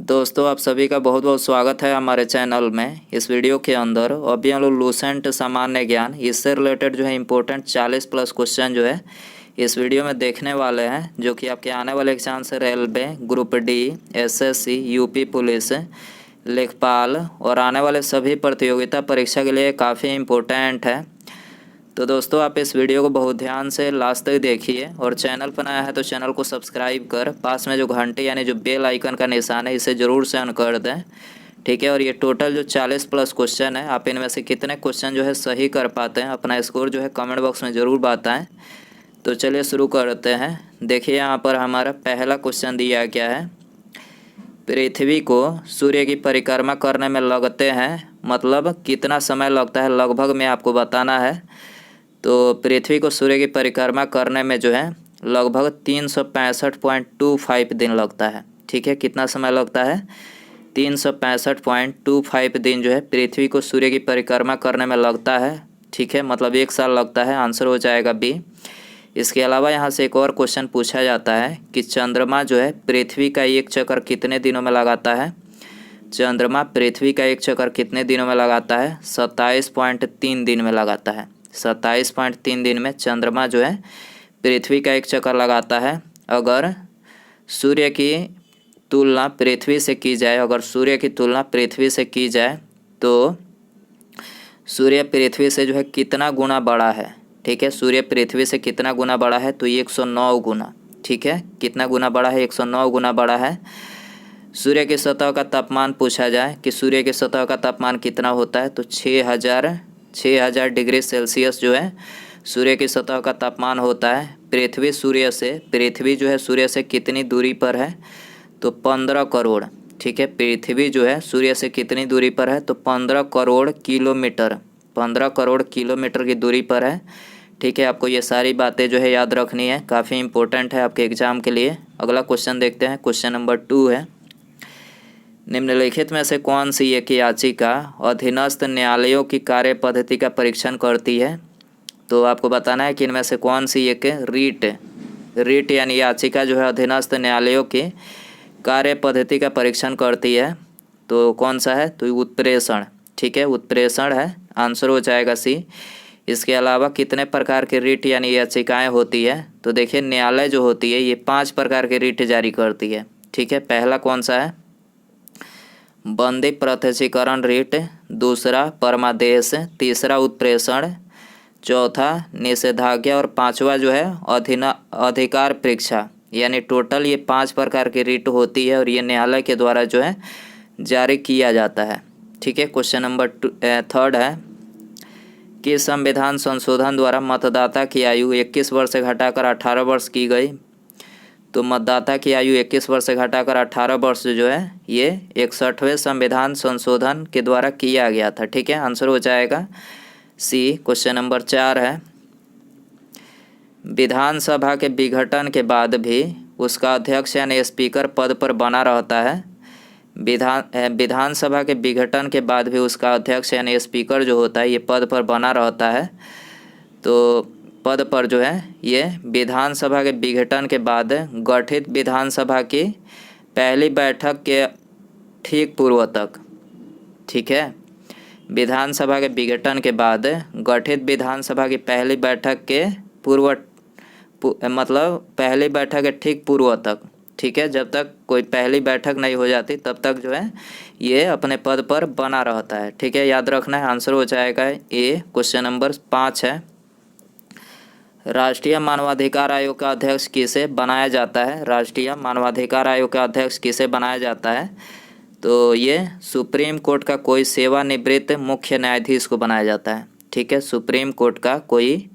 दोस्तों आप सभी का बहुत बहुत स्वागत है हमारे चैनल में। इस वीडियो के अंदर अभी हम लोग लूसेंट सामान्य ज्ञान इससे रिलेटेड जो है इम्पोर्टेंट 40+ क्वेश्चन जो है इस वीडियो में देखने वाले हैं, जो कि आपके आने वाले एग्जाम से railway, group D, SSC, UP police, लेखपाल और आने वाले सभी प्रतियोगिता परीक्षा के लिए काफ़ी इम्पोर्टेंट है। तो दोस्तों आप इस वीडियो को बहुत ध्यान से लास्ट तक देखिए और चैनल पर नया है तो चैनल को सब्सक्राइब कर पास में जो घंटे यानी जो बेल आइकन का निशान है इसे ज़रूर से ऑन कर दें, ठीक है। और ये टोटल जो 40+ क्वेश्चन है, आप इनमें से कितने क्वेश्चन जो है सही कर पाते हैं, अपना स्कोर जो है कमेंट बॉक्स में ज़रूर बताएं। तो चलिए शुरू करते हैं। देखिए यहाँ पर हमारा पहला क्वेश्चन दिया गया है, पृथ्वी को सूर्य की परिक्रमा करने में लगते हैं, मतलब कितना समय लगता है लगभग में आपको बताना है। तो पृथ्वी को सूर्य की परिक्रमा करने में जो है लगभग 365.25 दिन लगता है, ठीक है। कितना समय लगता है? 365.25 दिन जो है पृथ्वी को सूर्य की परिक्रमा करने में लगता है, ठीक है। मतलब 1 साल लगता है। आंसर हो जाएगा बी। इसके अलावा यहाँ से एक और क्वेश्चन पूछा जाता है कि चंद्रमा जो है पृथ्वी का एक चक्कर कितने दिनों में लगाता है। चंद्रमा पृथ्वी का एक चक्कर कितने दिनों में लगाता है? 27.3 दिन में लगाता है। 27.3 दिन में चंद्रमा जो है पृथ्वी का एक चक्कर लगाता है। अगर सूर्य की तुलना पृथ्वी से की जाए, अगर सूर्य की तुलना पृथ्वी से की जाए तो सूर्य पृथ्वी से जो है कितना गुना बड़ा है, ठीक है। सूर्य पृथ्वी से कितना गुना बड़ा है? तो 109 गुना, ठीक है। कितना गुना बड़ा है? 109 गुना बड़ा है। सूर्य की सतह का तापमान पूछा जाए कि सूर्य की सतह का तापमान कितना होता है, तो 6000 डिग्री सेल्सियस जो है सूर्य की सतह का तापमान होता है। पृथ्वी जो है सूर्य से कितनी दूरी पर है? तो 15 करोड़, ठीक है। पृथ्वी जो है सूर्य से कितनी दूरी पर है? तो 15 करोड़ किलोमीटर, 15 करोड़ किलोमीटर की दूरी पर है, ठीक है। आपको ये सारी बातें जो है याद रखनी है, काफ़ी इंपॉर्टेंट है आपके एग्जाम के लिए। अगला क्वेश्चन देखते हैं। क्वेश्चन नंबर 2 है, निम्नलिखित में से कौन सी एक याचिका अधीनस्थ न्यायालयों की कार्य पद्धति का परीक्षण करती है। तो आपको बताना है कि इनमें से कौन सी एक रीट यानी याचिका जो है अधीनस्थ न्यायालयों की कार्य पद्धति का परीक्षण करती है। तो कौन सा है? तो उत्प्रेषण, ठीक है, उत्प्रेषण है। आंसर हो जाएगा सी। इसके अलावा कितने प्रकार की रीट यानी याचिकाएँ होती है? तो देखिए न्यायालय जो होती है ये 5 प्रकार की रीट जारी करती है, ठीक है। पहला कौन सा है? बंदी प्रत्यक्षीकरण रीट, दूसरा परमादेश, तीसरा उत्प्रेषण, चौथा निषेधाज्ञा और पांचवा जो है अधिकार परीक्षा। यानी टोटल ये 5 प्रकार की रीट होती है और ये न्यायालय के द्वारा जो है जारी किया जाता है, ठीक है। क्वेश्चन नंबर 3 है कि संविधान संशोधन द्वारा मतदाता की आयु 21 वर्ष से घटाकर 18 वर्ष की गई। तो मतदाता की आयु 21 वर्ष से घटाकर 18 वर्ष जो है ये 61वें संविधान संशोधन के द्वारा किया गया था, ठीक है। आंसर हो जाएगा सी। क्वेश्चन नंबर 4 है, विधानसभा के विघटन के बाद भी उसका अध्यक्ष यानी स्पीकर पद पर बना रहता है। विधानसभा के विघटन के बाद भी उसका अध्यक्ष यानी स्पीकर जो होता है ये पद पर बना रहता है। तो पद पर जो है ये विधानसभा के विघटन के बाद गठित विधानसभा की पहली बैठक के ठीक पूर्व तक, ठीक है। विधानसभा के विघटन के बाद गठित विधानसभा की पहली बैठक के मतलब पहली बैठक के ठीक पूर्व तक, ठीक है। जब तक कोई पहली बैठक नहीं हो जाती तब तक जो है ये अपने पद पर बना रहता है, ठीक है। याद रखना है। आंसर हो जाएगा ए। क्वेश्चन नंबर 5 है, राष्ट्रीय मानवाधिकार आयोग का अध्यक्ष किसे बनाया जाता है। राष्ट्रीय मानवाधिकार आयोग का अध्यक्ष किसे बनाया जाता है? तो ये सुप्रीम कोर्ट का कोई सेवानिवृत्त मुख्य न्यायाधीश को बनाया जाता है, ठीक है। सुप्रीम कोर्ट का कोई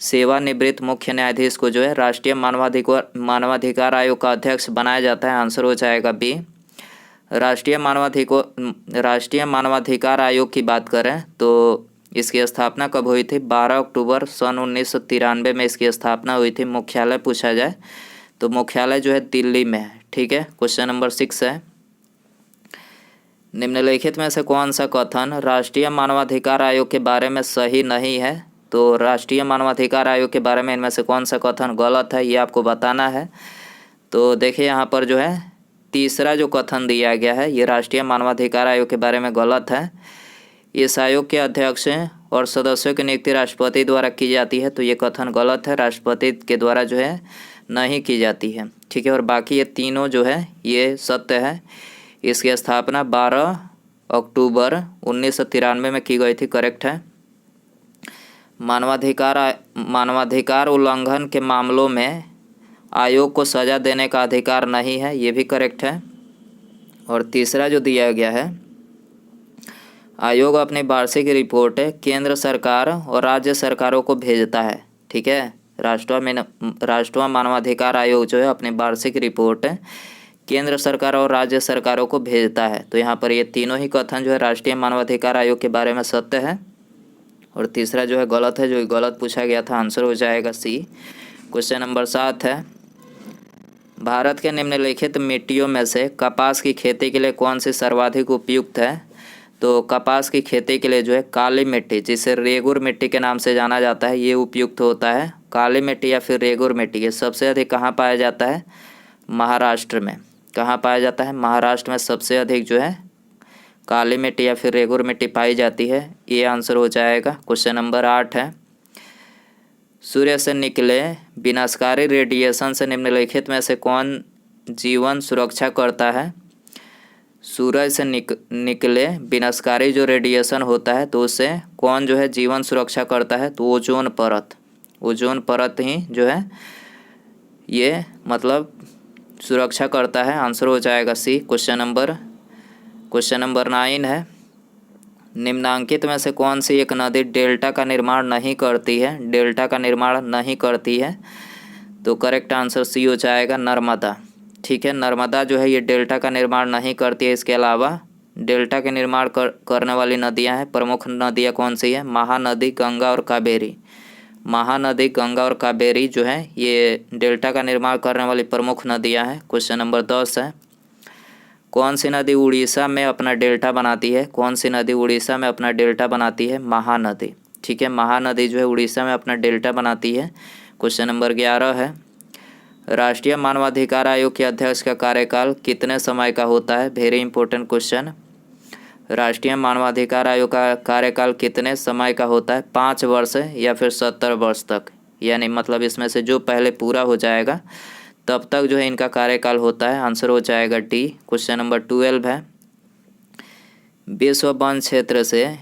सेवानिवृत्त मुख्य न्यायाधीश को जो है राष्ट्रीय मानवाधिकार आयोग का अध्यक्ष बनाया जाता है। आंसर हो जाएगा बी। राष्ट्रीय मानवाधिकार आयोग की बात करें तो इसकी स्थापना कब हुई थी? 12 अक्टूबर सन 1993 में इसकी स्थापना हुई थी। मुख्यालय पूछा जाए तो मुख्यालय जो है दिल्ली में है, ठीक है। क्वेश्चन नंबर 6 है, निम्नलिखित में से कौन सा कथन राष्ट्रीय मानवाधिकार आयोग के बारे में सही नहीं है। तो राष्ट्रीय मानवाधिकार आयोग के बारे में इनमें से कौन सा कथन गलत है ये आपको बताना है। तो देखिए यहाँ पर जो है तीसरा जो कथन दिया गया है ये राष्ट्रीय मानवाधिकार आयोग के बारे में गलत है। इस आयोग के अध्यक्ष और सदस्यों की नियुक्ति राष्ट्रपति द्वारा की जाती है, तो ये कथन गलत है, राष्ट्रपति के द्वारा जो है नहीं की जाती है। ठीक है, और बाकी ये तीनों जो है ये सत्य है। इसकी स्थापना 12 अक्टूबर 1993 में की गई थी, करेक्ट है। मानवाधिकार उल्लंघन के मामलों में आयोग को सज़ा देने का अधिकार नहीं है, ये भी करेक्ट है। और तीसरा जो दिया गया है, आयोग अपनी वार्षिक रिपोर्ट केंद्र सरकार और राज्य सरकारों को भेजता है। ठीक है, राष्ट्रीय मानवाधिकार आयोग जो है अपनी वार्षिक रिपोर्ट केंद्र सरकार और राज्य सरकारों को भेजता है। तो यहाँ पर ये तीनों ही कथन जो है राष्ट्रीय मानवाधिकार आयोग के बारे में सत्य है, और तीसरा जो है गलत है। जो गलत पूछा गया था, आंसर हो जाएगा सी। क्वेश्चन नंबर 7 है, भारत के निम्नलिखित मिट्टियों में से कपास की खेती के लिए कौन सी सर्वाधिक उपयुक्त है? तो कपास की खेती के लिए जो है काली मिट्टी, जिसे रेगुर मिट्टी के नाम से जाना जाता है, ये उपयुक्त होता है। काली मिट्टी या फिर रेगुर मिट्टी ये सबसे अधिक कहाँ पाया जाता है? महाराष्ट्र में। कहाँ पाया जाता है? महाराष्ट्र में सबसे अधिक जो है काली मिट्टी या फिर रेगुर मिट्टी पाई जाती है। ये आंसर हो जाएगा। क्वेश्चन नंबर 8 है, सूर्य से निकले विनाशकारी रेडिएशन से निम्नलिखित में से कौन जीवन सुरक्षा करता है? सूरज से निकले विनाशकारी जो रेडिएशन होता है तो उससे कौन जो है जीवन सुरक्षा करता है? तो ओजोन परत। ओजोन परत ही जो है ये मतलब सुरक्षा करता है। आंसर हो जाएगा सी। क्वेश्चन नंबर 9 है, निम्नांकित में से कौन सी एक नदी डेल्टा का निर्माण नहीं करती है? डेल्टा का निर्माण नहीं करती है, तो करेक्ट आंसर सी हो जाएगा, नर्मदा। ठीक है, नर्मदा जो है ये डेल्टा का निर्माण नहीं करती है। इसके अलावा डेल्टा के निर्माण करने वाली नदियां हैं, प्रमुख नदियां कौन सी है? महानदी, गंगा और कावेरी। महानदी, गंगा और कावेरी जो है ये डेल्टा का निर्माण करने वाली प्रमुख नदियां हैं। क्वेश्चन नंबर 10 है, कौन सी नदी उड़ीसा में अपना डेल्टा बनाती है? कौन सी नदी उड़ीसा में अपना डेल्टा बनाती है? महानदी। ठीक है, महानदी जो है उड़ीसा में अपना डेल्टा बनाती है। क्वेश्चन नंबर 11 है, राष्ट्रीय मानवाधिकार आयोग के अध्यक्ष का कार्यकाल कितने समय का होता है? Very important question. राष्ट्रीय मानवाधिकार आयोग का कार्यकाल कितने समय का होता है? 5 वर्ष या फिर 70 वर्ष तक, यानी मतलब इसमें से जो पहले पूरा हो जाएगा तब तक जो है इनका कार्यकाल होता है। आंसर हो जाएगा डी। क्वेश्चन नंबर 12 है, विश्व वन क्षेत्र से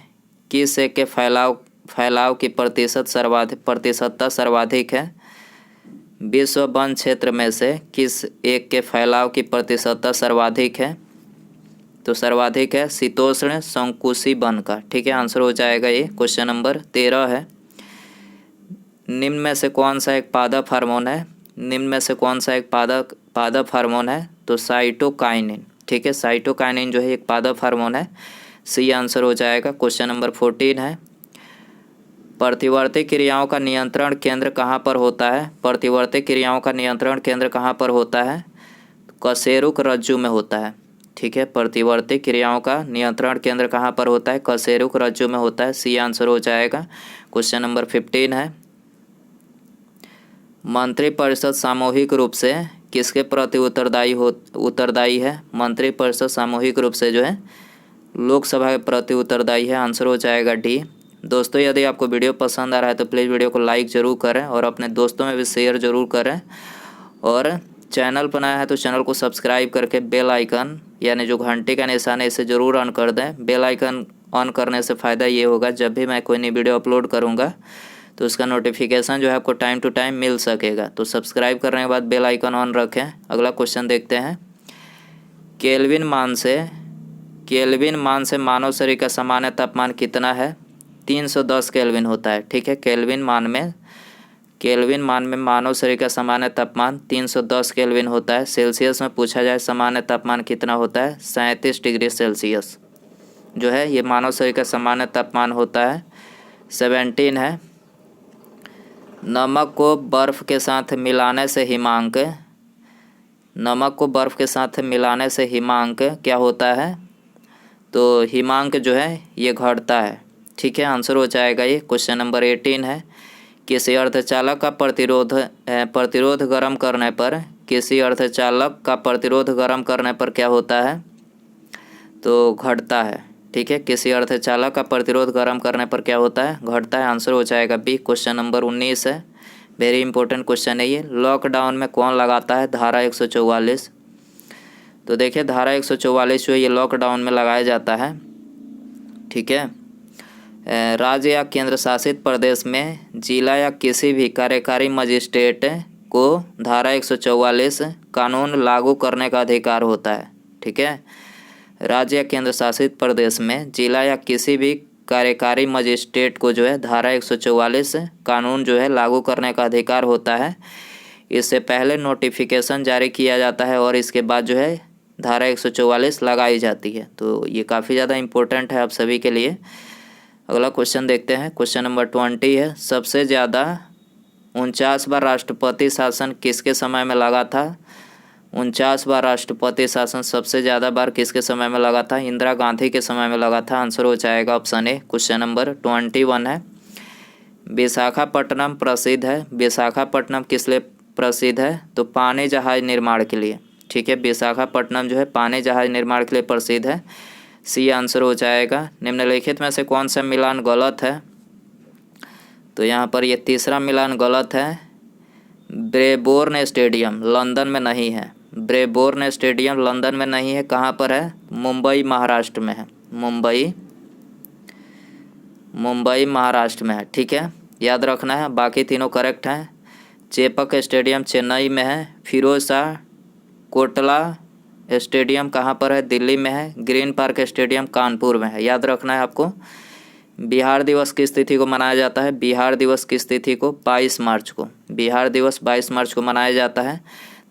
किस एक के फैलाव की प्रतिशतता सर्वाधिक है? विश्व वन क्षेत्र में से किस एक के फैलाव की प्रतिशतता सर्वाधिक है? तो सर्वाधिक है शीतोष्ण संकुशी वन का। ठीक है, आंसर हो जाएगा ये। क्वेश्चन नंबर 13 है, निम्न में से कौन सा एक पादप हार्मोन है? निम्न में से कौन सा एक पादप हार्मोन है? तो साइटोकाइनिन। ठीक है, साइटोकाइनिन जो है एक पादप हार्मोन है। सी आंसर हो जाएगा। क्वेश्चन नंबर 14 है, प्रतिवर्ती क्रियाओं का नियंत्रण केंद्र कहाँ पर होता है? प्रतिवर्ती क्रियाओं का नियंत्रण केंद्र कहाँ पर होता है? कशेरुक रज्जु में होता है। ठीक है, प्रतिवर्ती क्रियाओं का नियंत्रण केंद्र कहाँ पर होता है? कशेरुक रज्जु में होता है। सी आंसर हो जाएगा। क्वेश्चन नंबर 15 है, मंत्रिपरिषद सामूहिक रूप से किसके प्रति उत्तरदायी है? मंत्रिपरिषद सामूहिक रूप से जो है लोकसभा के प्रति उत्तरदायी है। आंसर हो जाएगा डी। दोस्तों, यदि आपको वीडियो पसंद आ रहा है तो प्लीज़ वीडियो को लाइक ज़रूर करें और अपने दोस्तों में भी शेयर ज़रूर करें, और चैनल पर नया है तो चैनल को सब्सक्राइब करके बेल आइकन यानी जो घंटे का निशान है इसे ज़रूर ऑन कर दें। बेल आइकन ऑन करने से फ़ायदा ये होगा, जब भी मैं कोई नई वीडियो अपलोड करूँगा तो उसका नोटिफिकेशन जो है आपको टाइम टू टाइम मिल सकेगा। तो सब्सक्राइब करने के बाद बेल आइकन ऑन रखें। अगला क्वेश्चन देखते हैं, केल्विन मान से मानव शरीर का सामान्य तापमान कितना है? 310 केल्विन होता है। ठीक है, केल्विन मान में मानव शरीर का सामान्य तापमान 310 केल्विन होता है। सेल्सियस में पूछा जाए सामान्य तापमान कितना होता है? 37 डिग्री सेल्सियस जो है ये मानव शरीर का सामान्य तापमान होता है। 17 है, नमक को बर्फ़ के साथ मिलाने से हिमांक क्या होता है? तो हिमांक जो है ये घटता है। ठीक है, आंसर हो जाएगा ये। क्वेश्चन नंबर 18 है, किसी अर्धचालक का प्रतिरोध गर्म करने पर किसी अर्धचालक का प्रतिरोध गर्म करने पर क्या होता है? तो घटता है। ठीक है, किसी अर्धचालक का प्रतिरोध गर्म करने पर क्या होता है? घटता है। आंसर हो जाएगा बी। क्वेश्चन नंबर 19 है, वेरी इंपॉर्टेंट क्वेश्चन है ये। लॉकडाउन में कौन लगाता है धारा 144? तो देखिए धारा 144 जो है ये लॉकडाउन में लगाया जाता है। ठीक है, राज्य या केंद्र शासित प्रदेश में जिला या किसी भी कार्यकारी मजिस्ट्रेट को धारा 144 कानून लागू करने का अधिकार होता है। ठीक है, राज्य या केंद्र शासित प्रदेश में जिला या किसी भी कार्यकारी मजिस्ट्रेट को जो है धारा 144 कानून जो है लागू करने का अधिकार होता है। इससे पहले नोटिफिकेशन जारी किया जाता है और इसके बाद जो है धारा 144 लगाई जाती है। तो ये काफ़ी ज़्यादा इम्पोर्टेंट है आप सभी के लिए। अगला क्वेश्चन देखते हैं, क्वेश्चन नंबर 20 है। सबसे ज़्यादा 49 बार राष्ट्रपति शासन किसके समय में लगा था? 49 बार राष्ट्रपति शासन सबसे ज़्यादा बार किसके समय में लगा था? इंदिरा गांधी के समय में लगा था। आंसर हो जाएगा ऑप्शन ए। क्वेश्चन नंबर 21 है। विशाखापट्टनम प्रसिद्ध है। विशाखापट्टनम किस लिए प्रसिद्ध है? तो पानी जहाज निर्माण के लिए। ठीक है, विशाखापट्टनम जो है पानी जहाज निर्माण के लिए प्रसिद्ध है। सी आंसर हो जाएगा। निम्नलिखित में से कौन सा मिलान गलत है? तो यहाँ पर ये तीसरा मिलान गलत है। ब्रेबोर्न स्टेडियम लंदन में नहीं है। ब्रेबोर्न स्टेडियम लंदन में नहीं है। कहाँ पर है? मुंबई महाराष्ट्र में है। मुंबई महाराष्ट्र में है। ठीक है, याद रखना है, बाकी तीनों करेक्ट हैं। चेपक स्टेडियम चेन्नई में है। फिरोज शाह कोटला स्टेडियम कहाँ पर है? दिल्ली में है। ग्रीन पार्क स्टेडियम कानपुर में है। याद रखना है आपको। बिहार दिवस किस तिथि को मनाया जाता है? बिहार दिवस किस तिथि को? 22 मार्च को। बिहार दिवस 22 मार्च को मनाया जाता है।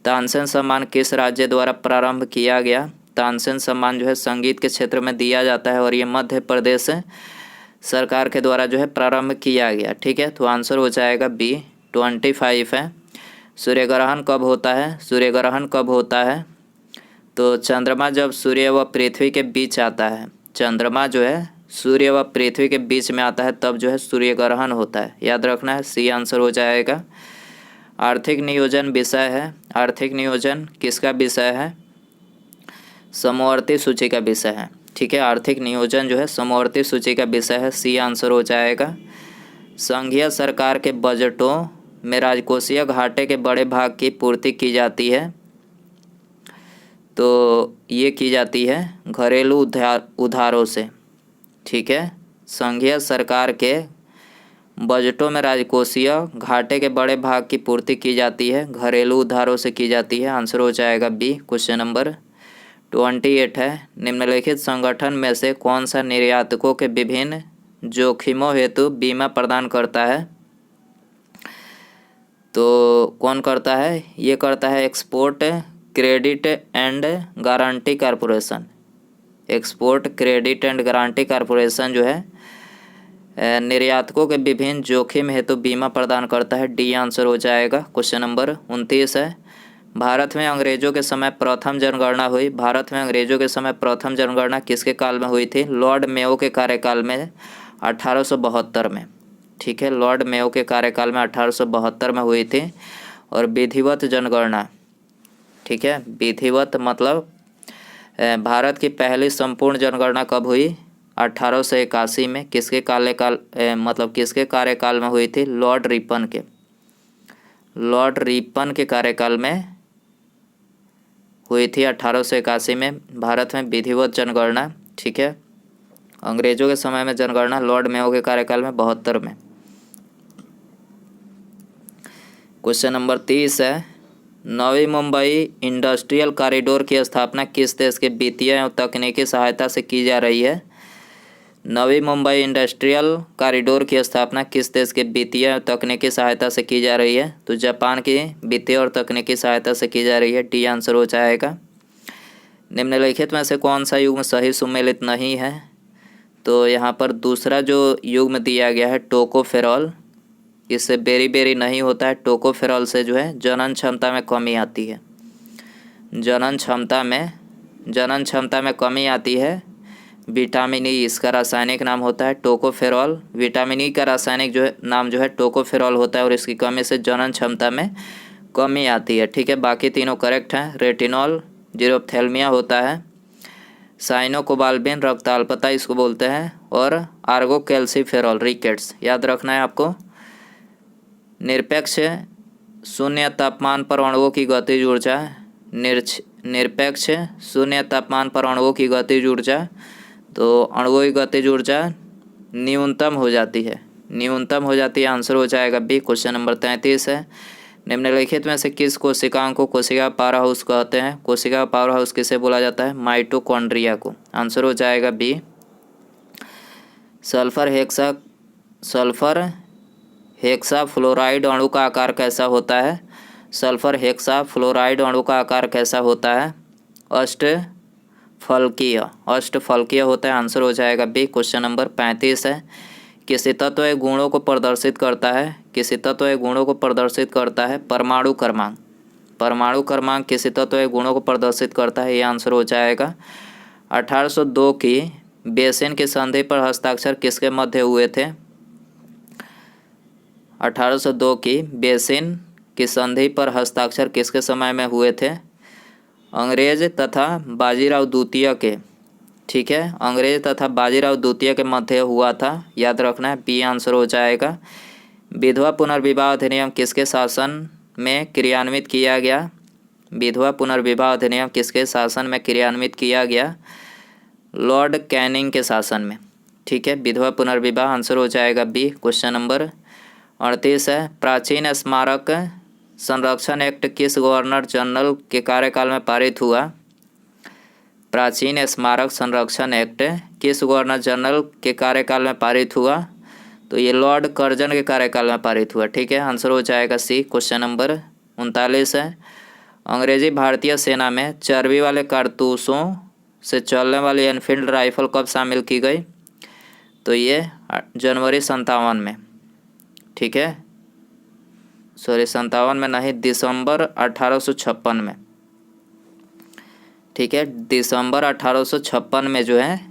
तानसेन सम्मान किस राज्य द्वारा प्रारंभ किया गया? तानसेन सम्मान जो है संगीत के क्षेत्र में दिया जाता है और ये मध्य प्रदेश सरकार के द्वारा जो है प्रारंभ किया गया। ठीक है, तो आंसर हो जाएगा बी। 25 है। सूर्य ग्रहण कब होता है? सूर्य ग्रहण कब होता है? तो चंद्रमा जब सूर्य व पृथ्वी के बीच आता है। चंद्रमा जो है सूर्य व पृथ्वी के बीच में आता है तब जो है सूर्य ग्रहण होता है। याद रखना है, सी आंसर हो जाएगा। आर्थिक नियोजन विषय है। आर्थिक नियोजन किसका विषय है? समवर्ती सूची का विषय है। ठीक है, आर्थिक नियोजन जो है समवर्ती सूची का विषय है। सी आंसर हो जाएगा। संघीय सरकार के बजटों में राजकोषीय घाटे के बड़े भाग की पूर्ति की जाती है। तो ये की जाती है घरेलू उधारों से। ठीक है, संघीय सरकार के बजटों में राजकोषीय घाटे के बड़े भाग की पूर्ति की जाती है घरेलू उधारों से की जाती है। आंसर हो जाएगा बी। क्वेश्चन नंबर 28 है। निम्नलिखित संगठन में से कौन सा निर्यातकों के विभिन्न जोखिमों हेतु बीमा प्रदान करता है? तो कौन करता है? ये करता है export credit and guarantee corporation. Export credit and guarantee corporation जो है निर्यातकों के विभिन्न जोखिम हेतु बीमा प्रदान करता है। डी आंसर हो जाएगा। क्वेश्चन नंबर 29 है। भारत में अंग्रेजों के समय प्रथम जनगणना हुई। भारत में अंग्रेजों के समय प्रथम जनगणना किसके काल में हुई थी? लॉर्ड मेयो के कार्यकाल में 1872 में। ठीक है, लॉर्ड मेयो के कार्यकाल में 1872 में हुई थी। और विधिवत जनगणना, ठीक है, विधिवत मतलब भारत की पहली संपूर्ण जनगणना कब हुई? 1881 में। किसके मतलब किसके कार्यकाल में हुई थी? लॉर्ड रिपन के। लॉर्ड रिपन के कार्यकाल में हुई थी 1881 में भारत में विधिवत जनगणना। ठीक है, अंग्रेजों के समय में जनगणना लॉर्ड मेयो के कार्यकाल में 72 में। क्वेश्चन नंबर 30 है। नवी मुंबई इंडस्ट्रियल कॉरिडोर की स्थापना किस देश के वित्तीय एवं तकनीकी सहायता से की जा रही है? नवी मुंबई इंडस्ट्रियल कॉरिडोर की स्थापना किस देश के वित्तीय एवं तकनीकी सहायता से की जा रही है? तो जापान की वित्तीय और तकनीकी सहायता से की जा रही है। डी आंसर हो जाएगा। निम्नलिखित में से कौन सा युग्म सही सुमेलित नहीं है? तो यहाँ पर दूसरा जो युग्म दिया गया है टोकोफेरॉल, इससे बेरी नहीं होता है। टोकोफेरॉल से जो है जनन क्षमता में कमी आती है। जनन क्षमता में कमी आती है। विटामिन ई इसका रासायनिक नाम होता है टोकोफेरॉल। विटामिन ई का रासायनिक नाम जो है टोकोफेरॉल होता है और इसकी कमी से जनन क्षमता में कमी आती है। ठीक है, बाकी तीनों करेक्ट हैं। रेटिनॉल जीरोप्थेल्मिया होता है, साइनोकोबाल्बिन रक्त अल्पता इसको बोलते हैं, और आर्गोकैल्सिफेरॉल रिकेट्स, याद रखना है आपको। निरपेक्ष शून्य तापमान पर अणुओं की गतिज ऊर्जा, निरपेक्ष शून्य तापमान पर अणुओं की गतिज ऊर्जा, तो अणुओं की गतिज ऊर्जा न्यूनतम हो जाती है, न्यूनतम हो जाती है। आंसर हो जाएगा बी। क्वेश्चन नंबर 33 है, निम्नलिखित में से किस कोशिकाओं को कोशिका पावर हाउस कहते हैं? कोशिका पावर हाउस किसे बोला जाता है? माइटोकॉन्ड्रिया को। आंसर हो जाएगा बी। सल्फर हेक्सा फ्लोराइड अणु का आकार कैसा होता है? सल्फर हेक्सा फ्लोराइड अणु का आकार कैसा होता है? अष्टफलकीय होता है। आंसर हो जाएगा बी। क्वेश्चन नंबर 35 है, किसी तत्व या गुणों को प्रदर्शित करता है? किसी तत्व या गुणों को प्रदर्शित करता है परमाणु क्रमांक। परमाणु क्रमांक किसी तत्व या गुणों को प्रदर्शित करता है, ये आंसर हो जाएगा। 1802 की बेसिन की संधि पर हस्ताक्षर किसके मध्य हुए थे? 1802 की बेसिन की संधि पर हस्ताक्षर किसके समय में हुए थे? अंग्रेज तथा बाजीराव द्वितीय के। ठीक है, अंग्रेज तथा बाजीराव द्वितीय के मध्य हुआ था, याद रखना है। बी आंसर हो जाएगा। विधवा पुनर्विवाह अधिनियम किसके शासन में क्रियान्वित किया गया? विधवा पुनर्विवाह अधिनियम किसके शासन में क्रियान्वित किया गया? लॉर्ड कैनिंग के शासन में। ठीक है, विधवा पुनर्विवाह आंसर हो जाएगा बी। क्वेश्चन नंबर 38 है, प्राचीन स्मारक संरक्षण एक्ट किस गवर्नर जनरल के कार्यकाल में पारित हुआ? प्राचीन स्मारक संरक्षण एक्ट किस गवर्नर जनरल के कार्यकाल में पारित हुआ? तो ये लॉर्ड कर्जन के कार्यकाल में पारित हुआ। ठीक है, आंसर हो जाएगा सी। क्वेश्चन नंबर 39 है, अंग्रेजी भारतीय सेना में चर्बी वाले कारतूसों से चलने वाली एनफील्ड राइफल कब शामिल की गई? तो ये जनवरी 57 में। ठीक है, सॉरी 57 में नहीं, दिसंबर 1856 में। ठीक है, दिसंबर 1856 में जो है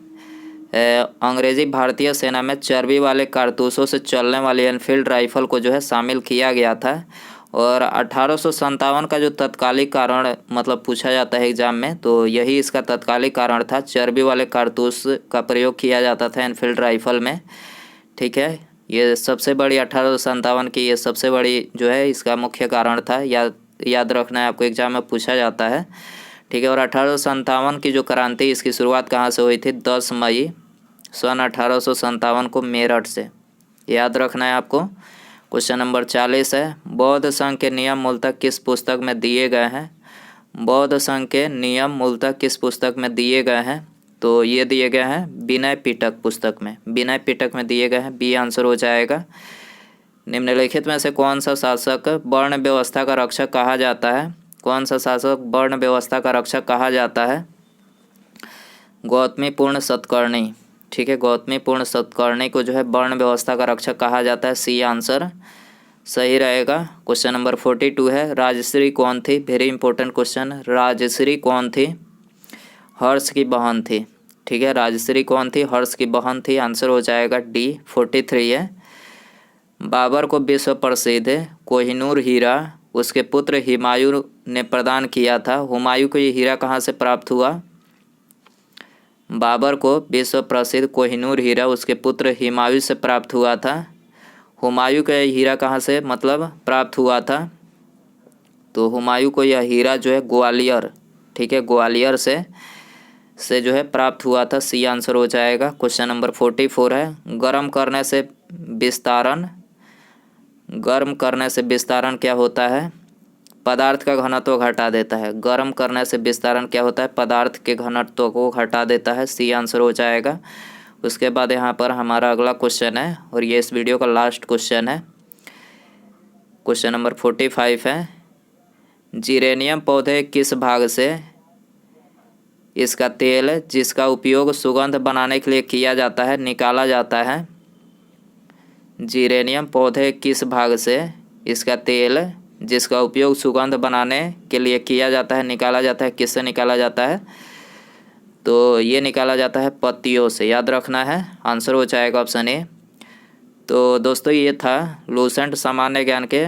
अंग्रेजी भारतीय सेना में चर्बी वाले कारतूसों से चलने वाली एनफील्ड राइफल को जो है शामिल किया गया था। और 1857 का जो तत्कालिक कारण मतलब पूछा जाता है एग्जाम में, तो यही इसका तत्कालिक कारण था। चर्बी वाले कारतूस का प्रयोग किया जाता था एनफील्ड राइफल में। ठीक है, ये सबसे बड़ी 1857 की ये सबसे बड़ी जो है इसका मुख्य कारण था। याद रखना है आपको, एग्जाम में पूछा जाता है। ठीक है, और 1857 की जो क्रांति इसकी शुरुआत कहाँ से हुई थी? 10 मई सन 1857 को मेरठ से, याद रखना है आपको। क्वेश्चन नंबर 40 है, बौद्ध संघ के नियम मूलतः किस पुस्तक में दिए गए हैं? बौद्ध संघ के नियम मूलतः किस पुस्तक में दिए गए हैं? तो ये दिए गए हैं विनय पिटक पुस्तक में, विनय पिटक में दिए गए हैं। बी आंसर हो जाएगा। निम्नलिखित में से कौन सा शासक वर्ण व्यवस्था का रक्षक कहा जाता है? कौन सा शासक वर्ण व्यवस्था का रक्षक कहा जाता है? गौतमीपूर्ण सतकर्णी। ठीक है, गौतमीपूर्ण सतकर्णी को जो है वर्ण व्यवस्था का रक्षक कहा जाता है। सी आंसर सही रहेगा। क्वेश्चन नंबर 42 है, राजश्री कौन थी? Very important question. राजश्री कौन थी? हर्ष की बहन थी। ठीक है, राजश्री कौन थी? हर्ष की बहन थी। आंसर हो जाएगा डी। 43 है, बाबर को विश्व प्रसिद्ध कोहिनूर हीरा उसके पुत्र हुमायूं ने प्रदान किया था। हुमायूं को ये हीरा कहाँ से प्राप्त हुआ? बाबर को विश्व प्रसिद्ध कोहिनूर हीरा उसके पुत्र हुमायूं से प्राप्त हुआ था। हुमायूं को यह हीरा कहाँ से मतलब प्राप्त हुआ था? तो हुमायूं को यह हीरा जो है ग्वालियर, ठीक है, ग्वालियर से जो है प्राप्त हुआ था। सी आंसर हो जाएगा। क्वेश्चन नंबर 44 है, गर्म करने से विस्तारण क्या होता है? पदार्थ का घनत्व घटा देता है। गर्म करने से विस्तारण क्या होता है? पदार्थ के घनत्व को घटा देता है। सी आंसर हो जाएगा। उसके बाद यहाँ पर हमारा अगला क्वेश्चन है और ये इस वीडियो का लास्ट क्वेश्चन है। क्वेश्चन नंबर 45 है, जीरेनियम पौधे किस भाग से इसका तेल जिसका उपयोग सुगंध बनाने के लिए किया जाता है निकाला जाता है? जीरेनियम पौधे किस भाग से इसका तेल जिसका उपयोग सुगंध बनाने के लिए किया जाता है निकाला जाता है? किससे निकाला जाता है? तो ये निकाला जाता है पत्तियों से, याद रखना है। आंसर हो जाएगा ऑप्शन ए। तो दोस्तों ये था लूसेंट सामान्य ज्ञान के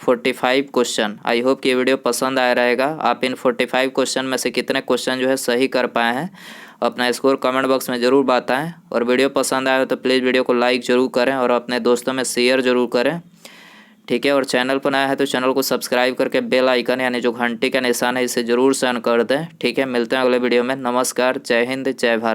45 क्वेश्चन। आई होप कि ये वीडियो पसंद आया रहेगा। आप इन 45 क्वेश्चन में से कितने क्वेश्चन जो है सही कर पाए हैं अपना स्कोर कमेंट बॉक्स में ज़रूर बताएं। और वीडियो पसंद आया हो तो प्लीज़ वीडियो को लाइक ज़रूर करें और अपने दोस्तों में शेयर ज़रूर करें, ठीक है। और चैनल पर नया है तो चैनल को सब्सक्राइब करके बेल आइकन यानी जो घंटी का निशान है इसे ज़रूर से ऑन कर दें, ठीक है। मिलते हैं अगले वीडियो में। नमस्कार, जय हिंद, जय भारत।